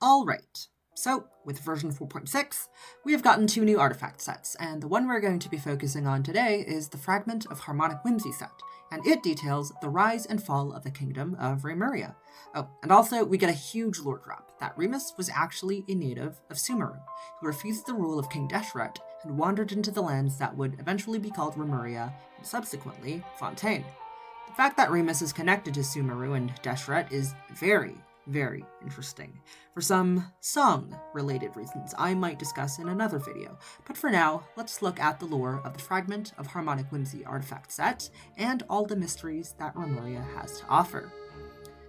Alright, so with version 4.6, we have gotten 2 new artifact sets, and the one we're going to be focusing on today is the Fragment of Harmonic Whimsy set, and it details the rise and fall of the kingdom of Remuria. Oh, and also we get a huge lore drop, that Remus was actually a native of Sumeru, who refused the rule of King Deshret and wandered into the lands that would eventually be called Remuria, and subsequently Fontaine. The fact that Remus is connected to Sumeru and Deshret is very interesting, for some song-related reasons I might discuss in another video, but for now, let's look at the lore of the Fragment of Harmonic Whimsy artifact set, and all the mysteries that Remuria has to offer.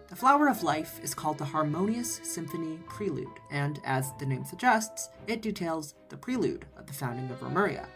The Flower of Life is called the Harmonious Symphony Prelude, and as the name suggests, it details the prelude of the founding of Remuria.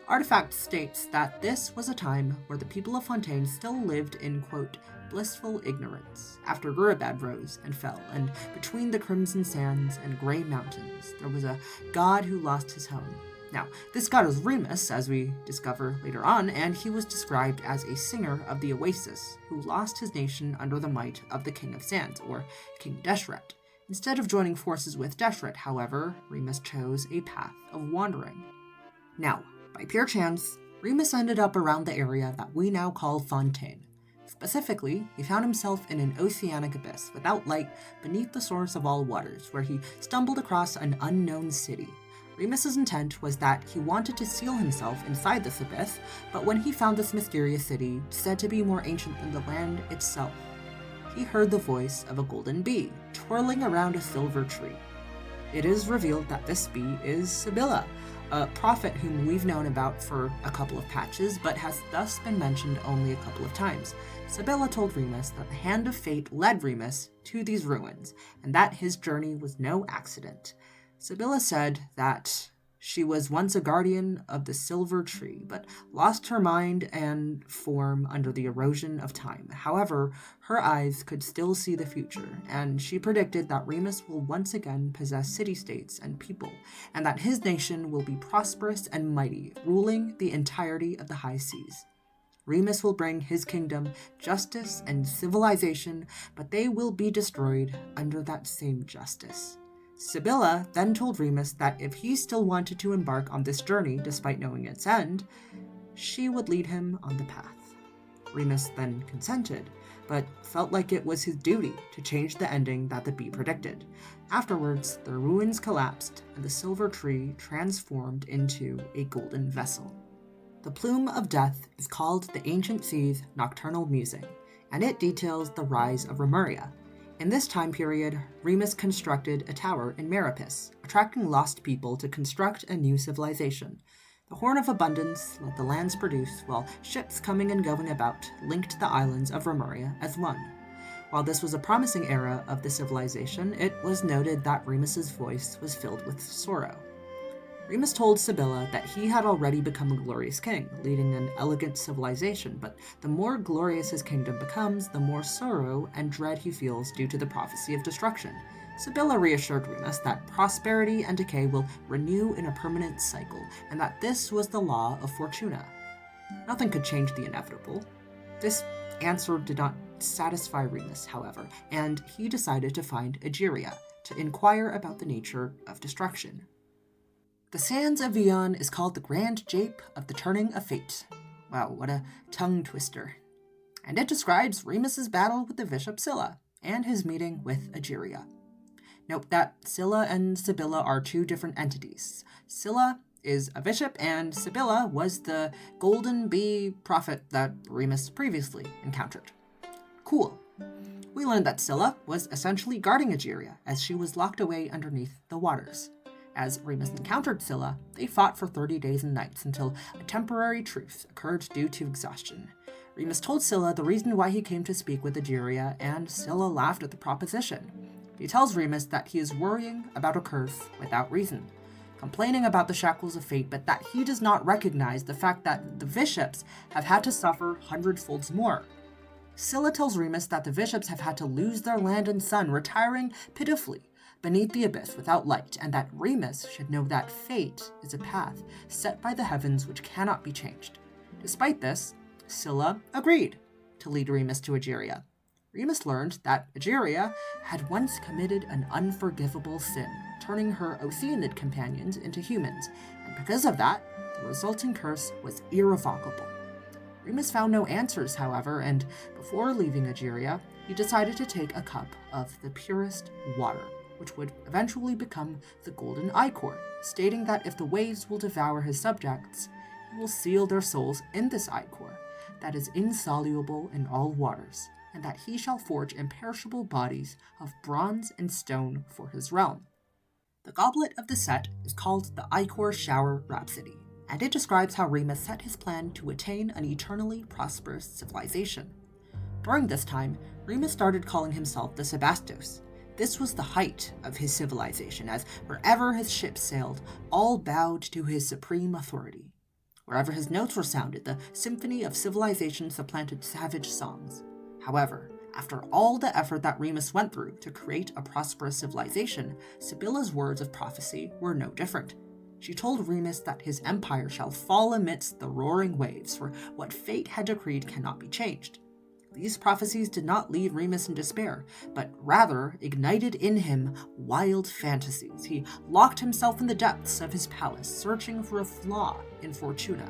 The artifact states that this was a time where the people of Fontaine still lived in, quote, blissful ignorance, after Gurabad rose and fell, and between the crimson sands and grey mountains, there was a god who lost his home. Now, this god is Remus, as we discover later on, and he was described as a singer of the Oasis, who lost his nation under the might of the King of Sands, or King Deshret. Instead of joining forces with Deshret, however, Remus chose a path of wandering. Now, by pure chance, Remus ended up around the area that we now call Fontaine. Specifically, he found himself in an oceanic abyss without light beneath the source of all waters, where he stumbled across an unknown city. Remus's intent was that he wanted to seal himself inside this abyss, but when he found this mysterious city, said to be more ancient than the land itself, he heard the voice of a golden bee twirling around a silver tree. It is revealed that this bee is Sibylla, a prophet whom we've known about for a couple of patches, but has thus been mentioned only a couple of times. Sibylla told Remus that the hand of fate led Remus to these ruins, and that his journey was no accident. Sibylla said that she was once a guardian of the silver tree, but lost her mind and form under the erosion of time. However, her eyes could still see the future, and she predicted that Remus will once again possess city-states and people, and that his nation will be prosperous and mighty, ruling the entirety of the high seas. Remus will bring his kingdom justice and civilization, but they will be destroyed under that same justice. Sibylla then told Remus that if he still wanted to embark on this journey despite knowing its end, she would lead him on the path. Remus then consented, but felt like it was his duty to change the ending that the bee predicted. Afterwards, the ruins collapsed and the silver tree transformed into a golden vessel. The Plume of Death is called the Ancient Sea's Nocturnal Musing, and it details the rise of Remuria. In this time period, Remus constructed a tower in Meripus, attracting lost people to construct a new civilization. The Horn of Abundance let the lands produce, while ships coming and going about linked the islands of Remuria as one. While this was a promising era of the civilization, it was noted that Remus's voice was filled with sorrow. Remus told Sibylla that he had already become a glorious king, leading an elegant civilization, but the more glorious his kingdom becomes, the more sorrow and dread he feels due to the prophecy of destruction. Sibylla reassured Remus that prosperity and decay will renew in a permanent cycle, and that this was the law of Fortuna. Nothing could change the inevitable. This answer did not satisfy Remus, however, and he decided to find Egeria to inquire about the nature of destruction. The Sands of Vion is called the Grand Jape of the Turning of Fate. Wow, what a tongue twister. And it describes Remus's battle with the Bishop Scylla and his meeting with Egeria. Note that Scylla and Sibylla are 2 different entities. Scylla is a bishop, and Sibylla was the golden bee prophet that Remus previously encountered. Cool. We learned that Scylla was essentially guarding Egeria as she was locked away underneath the waters. As Remus encountered Scylla, they fought for 30 days and nights until a temporary truce occurred due to exhaustion. Remus told Scylla the reason why he came to speak with Egeria, and Scylla laughed at the proposition. He tells Remus that he is worrying about a curse without reason, complaining about the shackles of fate, but that he does not recognize the fact that the bishops have had to suffer hundredfolds more. Scylla tells Remus that the bishops have had to lose their land and son, retiring pitifully beneath the abyss without light, and that Remus should know that fate is a path set by the heavens which cannot be changed. Despite this, Scylla agreed to lead Remus to Egeria. Remus learned that Egeria had once committed an unforgivable sin, turning her Oceanid companions into humans, and because of that, the resulting curse was irrevocable. Remus found no answers, however, and before leaving Egeria, he decided to take a cup of the purest water, which would eventually become the Golden Ichor, stating that if the waves will devour his subjects, he will seal their souls in this ichor that is insoluble in all waters, and that he shall forge imperishable bodies of bronze and stone for his realm. The goblet of the set is called the Ichor Shower Rhapsody, and it describes how Remus set his plan to attain an eternally prosperous civilization. During this time, Remus started calling himself the Sebastos. This was the height of his civilization, as wherever his ships sailed, all bowed to his supreme authority. Wherever his notes were sounded, the symphony of civilization supplanted savage songs. However, after all the effort that Remus went through to create a prosperous civilization, Sibylla's words of prophecy were no different. She told Remus that his empire shall fall amidst the roaring waves, for what fate had decreed cannot be changed. These prophecies did not leave Remus in despair, but rather ignited in him wild fantasies. He locked himself in the depths of his palace, searching for a flaw in Fortuna.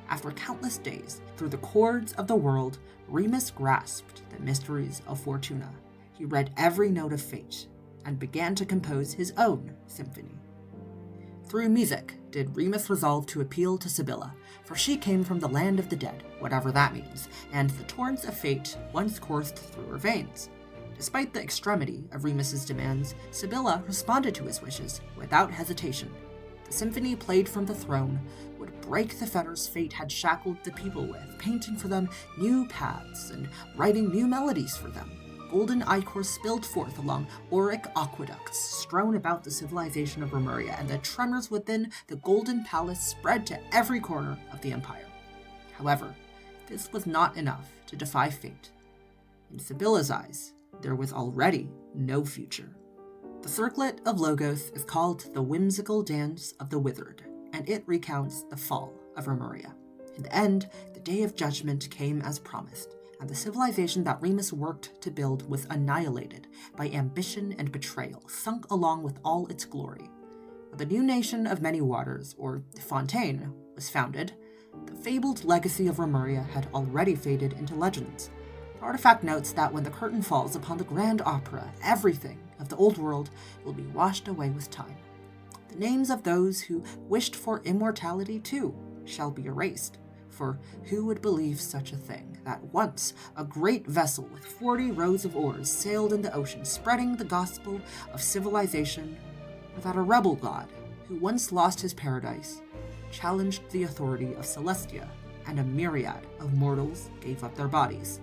After countless days, through the chords of the world, Remus grasped the mysteries of Fortuna. He read every note of fate, and began to compose his own symphony. Through music did Remus resolve to appeal to Sibylla, for she came from the land of the dead, whatever that means, and the torrents of fate once coursed through her veins. Despite the extremity of Remus's demands, Sibylla responded to his wishes without hesitation. The symphony played from the throne would break the fetters fate had shackled the people with, painting for them new paths and writing new melodies for them. Golden ichor spilled forth along auric aqueducts strewn about the civilization of Remuria, and the tremors within the Golden Palace spread to every corner of the empire. However, this was not enough to defy fate. In Sibylla's eyes, there was already no future. The circlet of Logos is called the Whimsical Dance of the Withered, and it recounts the fall of Remuria. In the end, the day of judgment came as promised, and the civilization that Remus worked to build was annihilated by ambition and betrayal, sunk along with all its glory. When the new nation of many waters, or Fontaine, was founded, the fabled legacy of Remuria had already faded into legends. The artifact notes that when the curtain falls upon the grand opera, everything of the old world will be washed away with time. The names of those who wished for immortality, too, shall be erased. For who would believe such a thing, that once a great vessel with 40 rows of oars sailed in the ocean, spreading the gospel of civilization, or that a rebel god, who once lost his paradise, challenged the authority of Celestia, and a myriad of mortals gave up their bodies?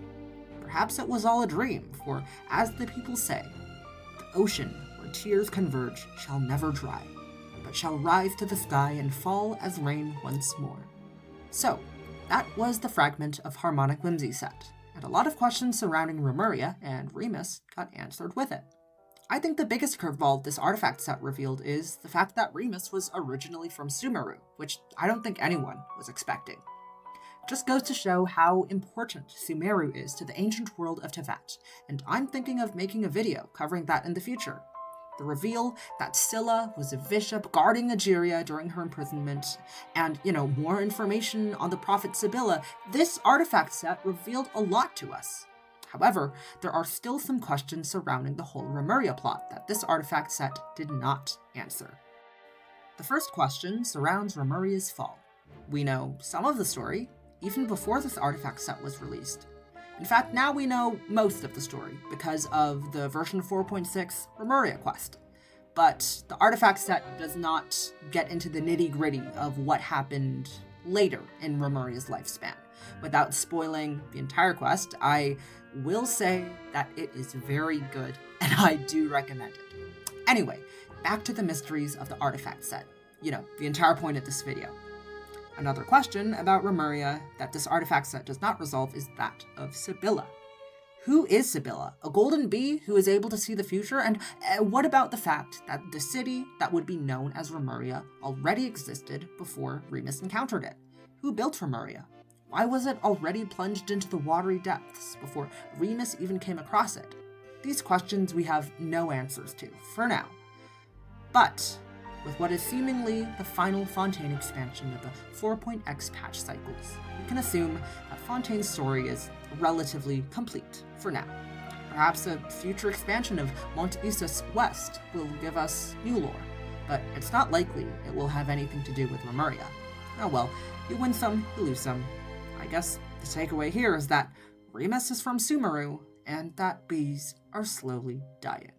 Perhaps it was all a dream, for, as the people say, the ocean where tears converge shall never dry, but shall rise to the sky and fall as rain once more. So, that was the Fragment of Harmonic Whimsy set, and a lot of questions surrounding Remuria and Remus got answered with it. I think the biggest curveball this artifact set revealed is the fact that Remus was originally from Sumeru, which I don't think anyone was expecting. It just goes to show how important Sumeru is to the ancient world of Tevat, and I'm thinking of making a video covering that in the future. The reveal that Scylla was a bishop guarding Egeria during her imprisonment, and, more information on the prophet Sibylla, this artifact set revealed a lot to us. However, there are still some questions surrounding the whole Remuria plot that this artifact set did not answer. The first question surrounds Remuria's fall. We know some of the story, even before this artifact set was released. In fact, now we know most of the story because of the version 4.6 Remuria quest. But the artifact set does not get into the nitty-gritty of what happened later in Remuria's lifespan. Without spoiling the entire quest, I will say that it is very good, and I do recommend it. Anyway, back to the mysteries of the artifact set. The entire point of this video. Another question about Remuria that this artifact set does not resolve is that of Sibylla. Who is Sibylla? A golden bee who is able to see the future? And what about the fact that the city that would be known as Remuria already existed before Remus encountered it? Who built Remuria? Why was it already plunged into the watery depths before Remus even came across it? These questions we have no answers to, for now. But with what is seemingly the final Fontaine expansion of the 4.x patch cycles, we can assume that Fontaine's story is relatively complete for now. Perhaps a future expansion of Mont Isus West will give us new lore, but it's not likely it will have anything to do with Remuria. Oh well, you win some, you lose some. I guess the takeaway here is that Remus is from Sumeru, and that bees are slowly dying.